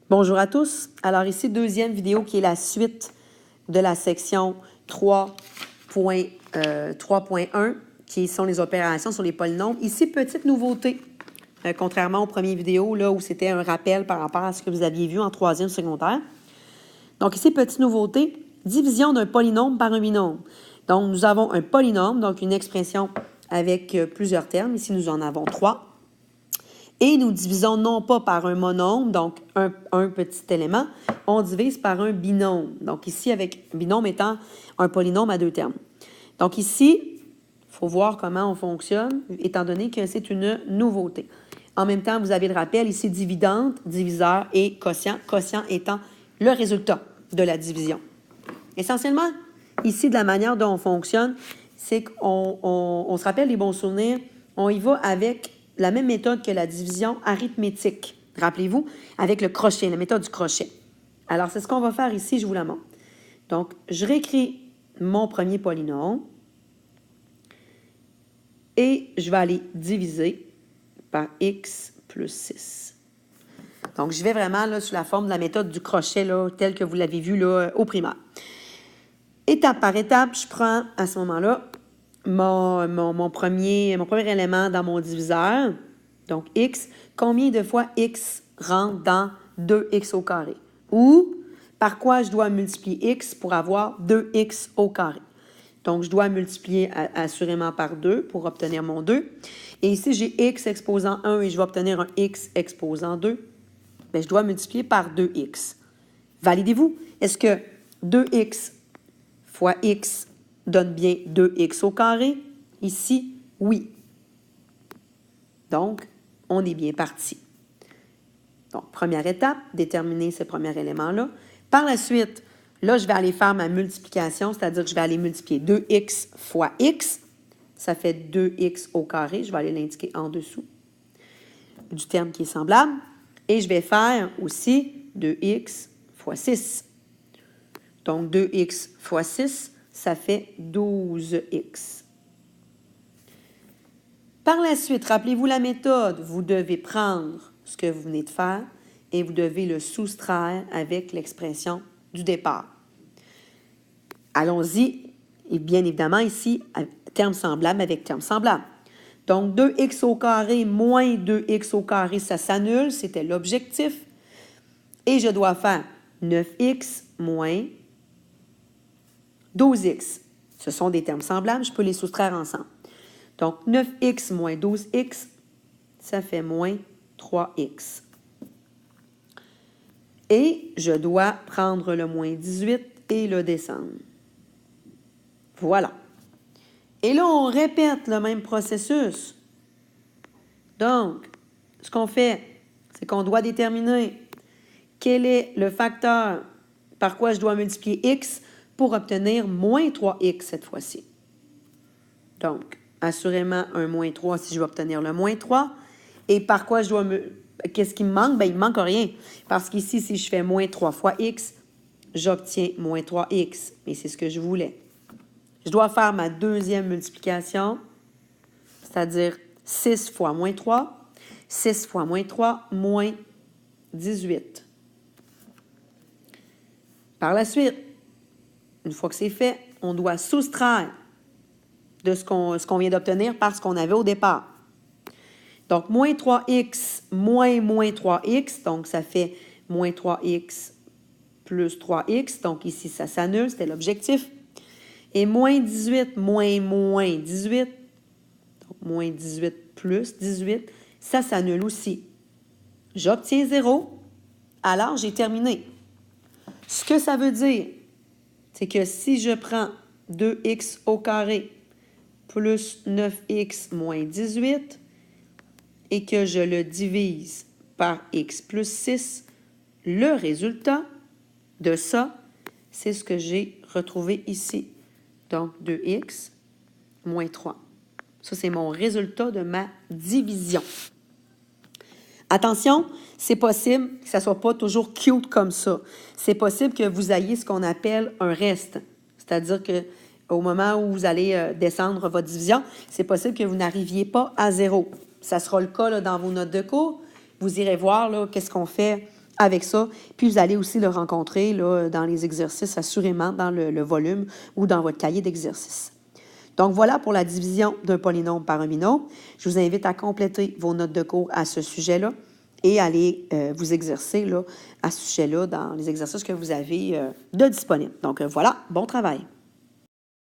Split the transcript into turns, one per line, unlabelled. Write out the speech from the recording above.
Bonjour à tous. Alors ici, deuxième vidéo qui est la suite de la section 3.1 qui sont les opérations sur les polynômes. Ici, petite nouveauté, contrairement aux premières vidéos là, où c'était un rappel par rapport à ce que vous aviez vu en troisième secondaire. Donc ici, petite nouveauté, division d'un polynôme par un binôme. Donc nous avons un polynôme, donc une expression avec plusieurs termes. Ici, nous en avons 3. Et nous divisons non pas par un monôme, donc un petit élément, on divise par un binôme. Donc ici, avec binôme étant un polynôme à 2 termes. Donc ici, il faut voir comment on fonctionne, étant donné que c'est une nouveauté. En même temps, vous avez le rappel ici, dividende, diviseur et quotient. Quotient étant le résultat de la division. Essentiellement, ici, de la manière dont on fonctionne, c'est qu'on se rappelle les bons souvenirs, on y va avec la même méthode que la division arithmétique. Rappelez-vous, avec le crochet, la méthode du crochet. Alors, c'est ce qu'on va faire ici, je vous la montre. Donc, je réécris mon premier polynôme et je vais aller diviser par x plus 6. Donc, je vais vraiment là, sous la forme de la méthode du crochet, là, telle que vous l'avez vue là, au primaire. Étape par étape, je prends à ce moment-là mon premier élément dans mon diviseur, donc x. Combien de fois x rentre dans 2x au carré? Ou par quoi je dois multiplier x pour avoir 2x au carré? Donc, je dois multiplier assurément par 2 pour obtenir mon 2. Et ici, j'ai x exposant 1 et je vais obtenir un x exposant 2. Bien, je dois multiplier par 2x. Validez-vous. Est-ce que 2x fois x donne bien 2x au carré? Ici, oui. Donc, on est bien parti. Donc, première étape, déterminer ce premier élément-là. Par la suite, là, je vais aller faire ma multiplication, c'est-à-dire que je vais aller multiplier 2x fois x. Ça fait 2x au carré. Je vais aller l'indiquer en dessous du terme qui est semblable. Et je vais faire aussi 2x fois 6. Donc, 2x fois 6, ça fait 12x. Par la suite, rappelez-vous la méthode. Vous devez prendre ce que vous venez de faire et vous devez le soustraire avec l'expression du départ. Allons-y, et bien évidemment ici, terme semblable avec terme semblable. Donc, 2x au carré moins 2x au carré, ça s'annule, c'était l'objectif. Et je dois faire 9x moins 12x. Ce sont des termes semblables, je peux les soustraire ensemble. Donc, 9x moins 12x, ça fait moins 3x. Et je dois prendre le moins 18 et le descendre. Voilà. Et là, on répète le même processus. Donc, ce qu'on fait, c'est qu'on doit déterminer quel est le facteur par quoi je dois multiplier x pour obtenir moins 3x cette fois-ci. Donc, assurément, un moins 3 si je veux obtenir le moins 3. Et par quoi je dois qu'est-ce qui me manque? Bien, il ne me manque rien. Parce qu'ici, si je fais moins 3 fois x, j'obtiens moins 3x. Mais c'est ce que je voulais. Je dois faire ma deuxième multiplication, c'est-à-dire 6 fois moins 3. 6 fois moins 3, moins 18. Par la suite, une fois que c'est fait, on doit soustraire de ce qu'on vient d'obtenir par ce qu'on avait au départ. Donc, moins 3x moins 3x, donc ça fait moins 3x plus 3x. Donc, ici, ça s'annule, c'était l'objectif. Et moins 18 moins 18, donc moins 18 plus 18, ça s'annule aussi. J'obtiens 0, alors j'ai terminé. Ce que ça veut dire, c'est que si je prends 2x au carré plus 9x moins 18 et que je le divise par x plus 6, le résultat de ça, c'est ce que j'ai retrouvé ici. Donc, 2x moins 3. Ça, c'est mon résultat de ma division. Attention, c'est possible que ça ne soit pas toujours cute comme ça. C'est possible que vous ayez ce qu'on appelle un reste. C'est-à-dire qu'au moment où vous allez descendre votre division, c'est possible que vous n'arriviez pas à 0. Ça sera le cas là, dans vos notes de cours. Vous irez voir qu'est-ce qu'on fait avec ça. Puis, vous allez aussi le rencontrer là, dans les exercices, assurément, dans le volume ou dans votre cahier d'exercices. Donc, voilà pour la division d'un polynôme par un binôme. Je vous invite à compléter vos notes de cours à ce sujet-là et à aller vous exercer là, à ce sujet-là dans les exercices que vous avez de disponibles. Donc, voilà, bon travail.